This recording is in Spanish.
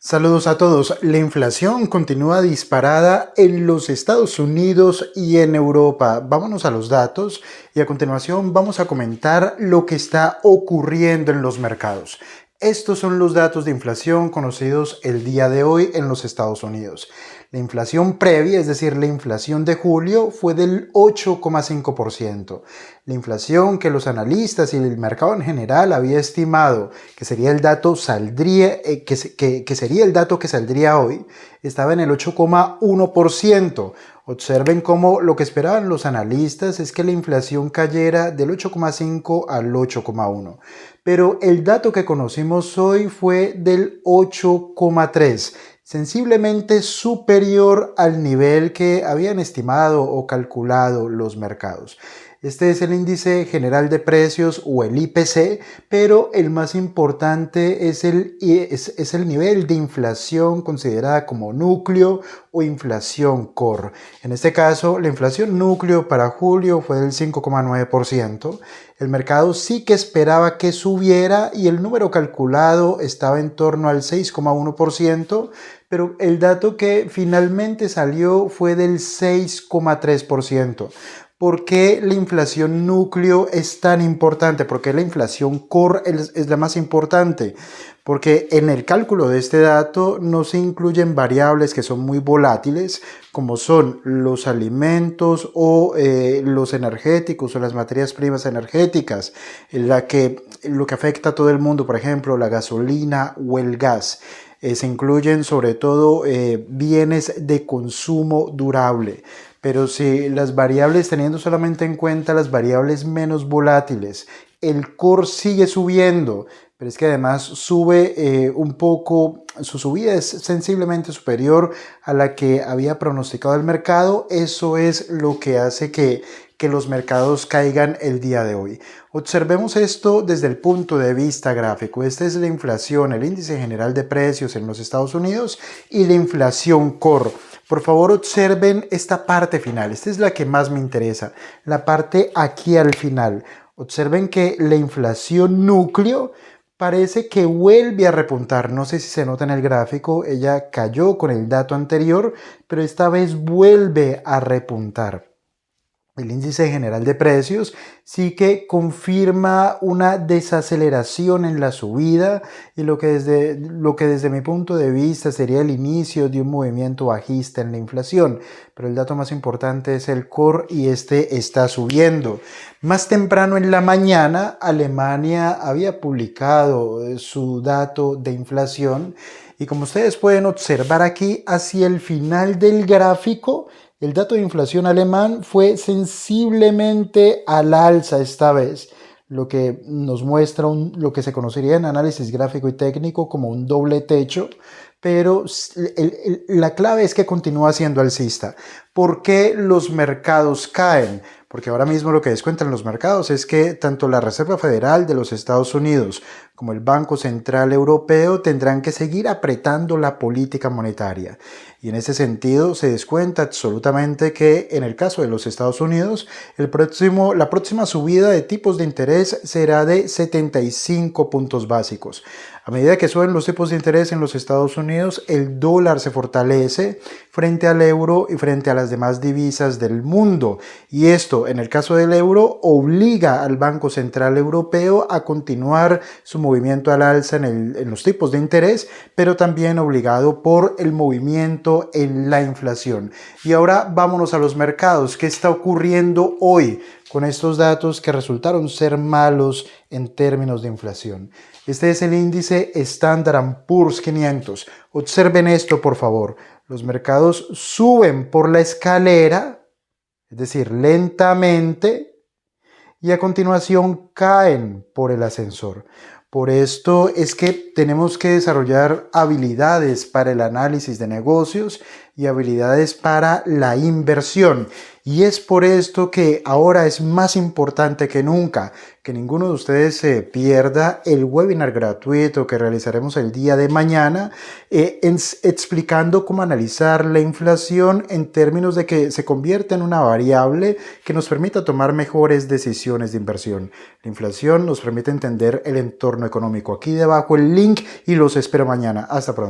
Saludos a todos. La inflación continúa disparada en los Estados Unidos y en Europa. Vámonos a los datos y a continuación vamos a comentar lo que está ocurriendo en los mercados. Estos son los datos de inflación conocidos el día de hoy en los Estados Unidos. La inflación previa, es decir, la inflación de julio, fue del 8,5%. La inflación que los analistas y el mercado en general había estimado que sería el dato que sería el dato que saldría hoy, estaba en el 8,1%. Observen cómo lo que esperaban los analistas es que la inflación cayera del 8,5 al 8,1. Pero el dato que conocimos hoy fue del 8,3, sensiblemente superior al nivel que habían estimado o calculado los mercados. Este es el índice general de precios o el IPC, pero el más importante es el nivel de inflación considerada como núcleo o inflación core. En este caso, la inflación núcleo para julio fue del 5,9%. El mercado sí que esperaba que subiera y el número calculado estaba en torno al 6,1%, pero el dato que finalmente salió fue del 6,3%. ¿Por qué la inflación núcleo es tan importante? ¿Por qué la inflación core es la más importante? Porque en el cálculo de este dato no se incluyen variables que son muy volátiles, como son los alimentos o los energéticos o las materias primas energéticas, lo que afecta a todo el mundo, por ejemplo, la gasolina o el gas. Se incluyen sobre todo bienes de consumo durable. Pero si las variables, teniendo solamente en cuenta las variables menos volátiles, el core sigue subiendo, pero es que además sube un poco, su subida es sensiblemente superior a la que había pronosticado el mercado. Eso es lo que hace que los mercados caigan el día de hoy. Observemos esto desde el punto de vista gráfico. Esta es la inflación, el índice general de precios en los Estados Unidos y la inflación core. Por favor, observen esta parte final. Esta es la que más me interesa, la parte aquí al final. Observen que la inflación núcleo parece que vuelve a repuntar. No sé si se nota en el gráfico, ella cayó con el dato anterior, pero esta vez vuelve a repuntar. El índice general de precios sí que confirma una desaceleración en la subida y lo que desde mi punto de vista sería el inicio de un movimiento bajista en la inflación. Pero el dato más importante es el core y este está subiendo. Más temprano en la mañana, Alemania había publicado su dato de inflación y como ustedes pueden observar aquí, hacia el final del gráfico, el dato de inflación alemán fue sensiblemente al alza esta vez, lo que nos muestra lo que se conocería en análisis gráfico y técnico como un doble techo, pero la clave es que continúa siendo alcista. ¿Por qué los mercados caen? Porque ahora mismo lo que descuentan los mercados es que tanto la Reserva Federal de los Estados Unidos como el Banco Central Europeo tendrán que seguir apretando la política monetaria. Y en ese sentido se descuenta absolutamente que en el caso de los Estados Unidos, la próxima subida de tipos de interés será de 75 puntos básicos. A medida que suben los tipos de interés en los Estados Unidos, el dólar se fortalece frente al euro y frente a las demás divisas del mundo. Y esto, en el caso del euro, obliga al Banco Central Europeo a continuar su movimiento al alza en los tipos de interés, pero también obligado por el movimiento en la inflación. Y ahora vámonos a los mercados. ¿Qué está ocurriendo hoy con estos datos que resultaron ser malos en términos de inflación? Este es el índice Standard & Poor's 500. Observen esto, por favor. Los mercados suben por la escalera, es decir, lentamente, y a continuación caen por el ascensor. Por esto es que tenemos que desarrollar habilidades para el análisis de negocios y habilidades para la inversión. Y es por esto que ahora es más importante que nunca que ninguno de ustedes se pierda el webinar gratuito que realizaremos el día de mañana explicando cómo analizar la inflación en términos de que se convierte en una variable que nos permita tomar mejores decisiones de inversión. La inflación nos permite entender el entorno económico. Aquí debajo el link y los espero mañana. Hasta pronto.